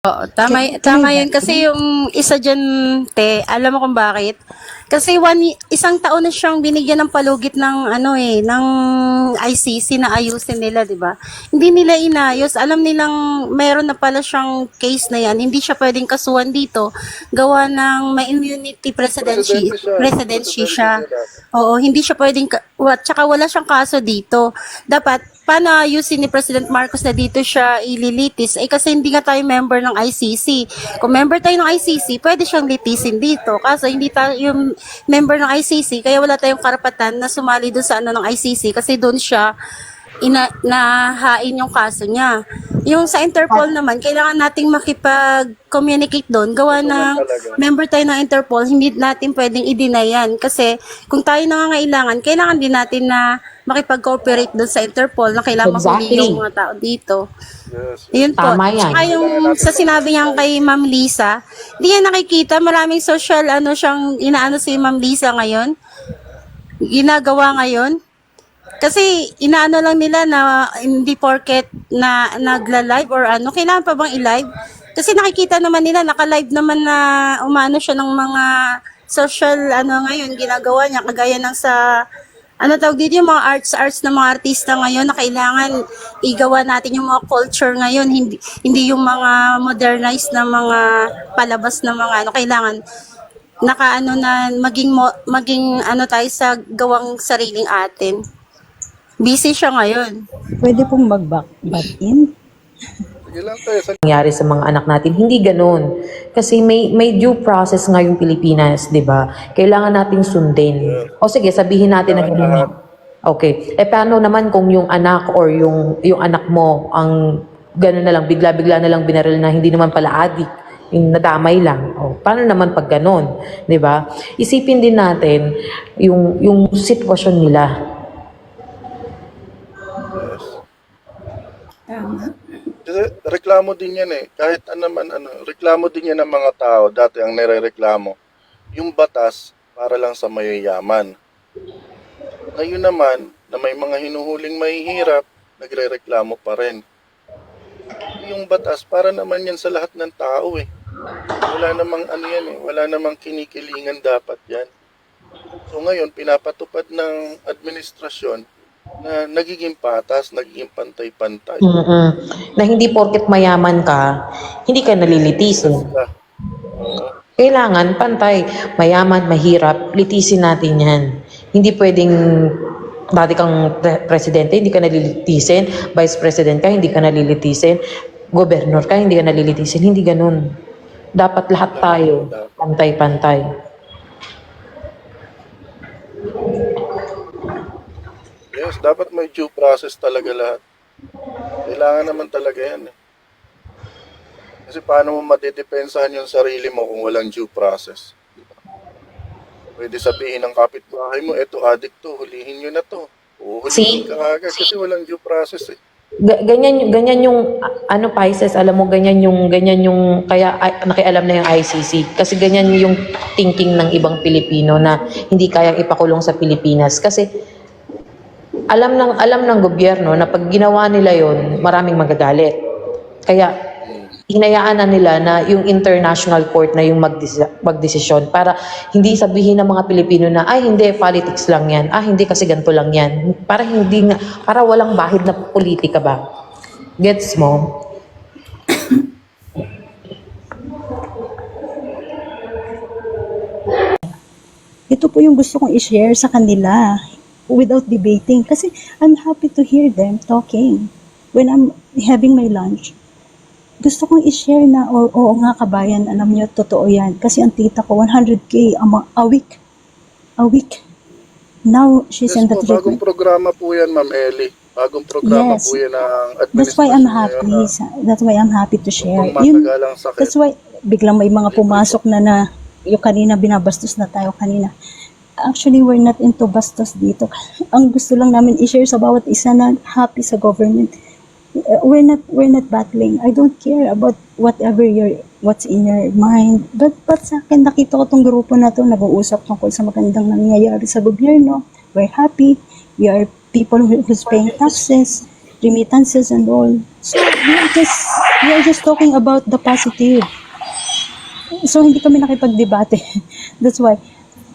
Oo, tama yun. Kasi yung isa dyan, te, alam mo kung bakit? Kasi isang taon na siyang binigyan ng palugit ng ng ICC na ayusin nila, 'di ba? Hindi nila inayos. Alam nilang meron na pala siyang case na 'yan. Hindi siya pwedeng kasuhan dito gawa ng may immunity presidency, Presidente siya. presidency Presidente siya. siya dati. Oo, hindi siya pwedeng tsaka wala siyang kaso dito. Dapat paano ayusin ni President Marcos na dito siya ililitis? Eh kasi hindi nga tayo member ng ICC. Kung member tayo ng ICC, pwede siyang litisin dito. Kaso hindi tayo yung member ng ICC, kaya wala tayong karapatan na sumali doon sa ng ICC kasi doon siya nahain yung kaso niya. Yung sa Interpol naman, kailangan nating makipag-communicate doon. Gawa Ito man ng talaga. member tayo ng Interpol, hindi natin pwedeng i-deny yan. Kasi kung tayo nangangailangan, kailangan din natin na makipag-cooperate doon sa Interpol na kailangan mahuli Exactly. yung mga tao dito. Yes. Yun po. Tama yan. Tsaka yung sa sinabi niya kay Ma'am Lisa, di yan nakikita, maraming social siyang inaano si Ma'am Lisa ngayon. Ginagawa ngayon. Kasi inaano lang nila na hindi porket na nagla-live or kailangan pa bang i-live? Kasi nakikita naman nila, naka-live naman na umano siya ng mga social ngayon, ginagawa niya, kagaya ng sa tawag dito yung mga arts ng mga artista ngayon na kailangan igawa natin yung mga culture ngayon, hindi yung mga modernized na mga palabas na mga kailangan na maging tayo sa gawang sariling atin. Busy siya ngayon. Pwede pong mag-back in? Sige lang tayo. Nangyari sa mga anak natin, hindi ganoon. Kasi may due process nga yung Pilipinas, di ba? Kailangan nating sundin. O sige, sabihin natin na gano'n. Okay. Paano naman kung yung anak or yung anak mo, ang gano'n na lang, bigla-bigla na lang binaril na hindi naman pala addict, yung nadamay lang. O, paano naman pag gano'n? Di ba? Isipin din natin yung sitwasyon nila. Kasi reklamo din yan eh. Kahit reklamo din yan ng mga tao. Dati ang nirereklamo. Yung batas para lang sa mayayaman. Ngayon naman, na may mga hinuhuling mahihirap, nagrereklamo pa rin. Yung batas para naman yan sa lahat ng tao eh. Wala namang yan eh. Wala namang kinikilingan dapat yan. So ngayon, pinapatupad ng administrasyon na nagiging patas, nagiging pantay-pantay. Na hindi porket mayaman ka, hindi ka nalilitisin. Kailangan pantay, mayaman, mahirap, litisin natin yan. Hindi pwedeng dati kang presidente, hindi ka nalilitisin, vice president ka, hindi ka nalilitisin, governor ka, hindi ka nalilitisin, hindi ganun. Dapat lahat tayo, pantay-pantay. Yes, dapat may due process talaga lahat. Kailangan naman talaga yan eh. Kasi paano mo madidepensahan yung sarili mo kung walang due process? Pwede sabihin ng kapitbahay mo, eto addict to, hulihin nyo na to. Hulihin ka agad kasi walang due process eh. Ganyan yung Pisces, alam mo ganyan yung kaya nakialam na yung ICC kasi ganyan yung thinking ng ibang Pilipino na hindi kayang ipakulong sa Pilipinas kasi alam ng gobyerno na pag ginawa nila yon maraming magagalit. Kaya hinayaan na nila na yung international court na yung magdesisyon para hindi sabihin ng mga Pilipino na ay hindi politics lang yan. Hindi kasi ganito lang yan. Para walang bahid na politika ba. Gets mo? Ito po yung gusto kong i-share sa kanila without debating. Kasi I'm happy to hear them talking when I'm having my lunch. Gusto kong i-share na, oo nga kabayan, alam niyo, totoo yan. Kasi ang tita ko, 100K a week. A week. Now, she's in the Bagong treatment. programa po yan, Ma'am Ellie. Bagong programa Yes. po yan ng administration. That's why I'm happy. That's why I'm happy to share. Itong matagalang sakit. That's why biglang may mga pumasok na yung kanina binabastos na tayo kanina. Actually, we're not into bastos dito. Ang gusto lang namin i-share sa bawat isa na happy sa government. We're not battling. I don't care about what's in your mind. But sa akin, nakita ko tong grupo na to, nag-uusap tungkol sa magandang nangyayari sa gobyerno. We're happy. We are people who's paying taxes. remittances and all. So we are just talking about the positive. So hindi kami nakipagdebate. That's why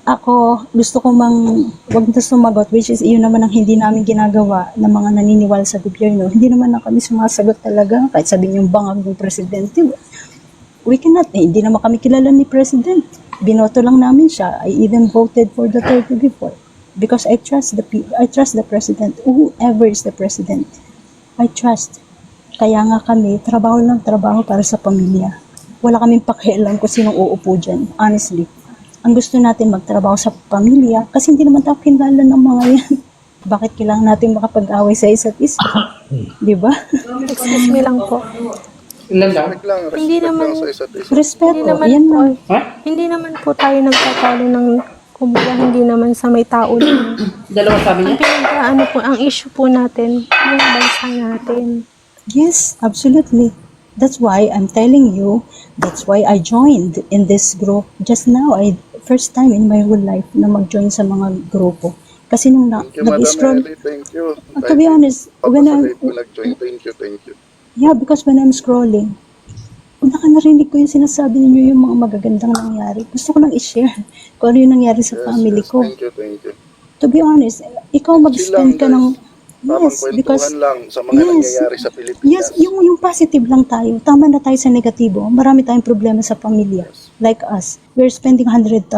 ako gusto ko wag na sumagot, which is yun naman ang hindi namin ginagawa ng mga naniniwala sa gobyerno. Hindi naman na kami sumasagot talaga kahit sabihin yung bangag ng presidente. We cannot, hindi naman kami kilala ni President. Binoto lang namin siya. I even voted for Duterte before because I trust I trust the President. Whoever is the President, I trust. Kaya nga kami, trabaho lang trabaho para sa pamilya. Wala kaming pakialam kung sinong uupo dyan, honestly. Ang gusto natin magtrabaho sa pamilya kasi hindi naman tayo kilala ng mga yan. Bakit kailangan natin makapag-away sa isa't isa? Di ba? Excuse me lang po. Respect lang, Hindi respect naman- lang sa isa't isa. Respeto, Hindi naman yan po, lang. hindi naman po tayo nagtatalo ng kumbaga hindi naman sa may tao lang. Dalawa sabi Ang pinag-ano po, ang issue po natin, yung bansa natin. Yes, absolutely. That's why I'm telling you, that's why I joined in this group. Just now, first time in my whole life na mag-join sa mga grupo. Kasi nung Thank you, Madam nag-scroll, Ellie. Thank you. to be honest, when Papasaliit mo nag-join. Thank you, thank you. yeah, because when I'm scrolling, narinig ko yung sinasabi ninyo yung mga magagandang nangyari. Gusto ko lang i-share kung ano yung nangyari sa family ko. Thank you, thank you. To be honest, ikaw mag-spend ka ng... Tamang Yes, because... kwentuhan lang sa mga nangyayari sa Pilipinas. Yes, yung positive lang tayo. Tama na tayo sa negatibo. Marami tayong problema sa pamilya. Like us. We're spending 100,000.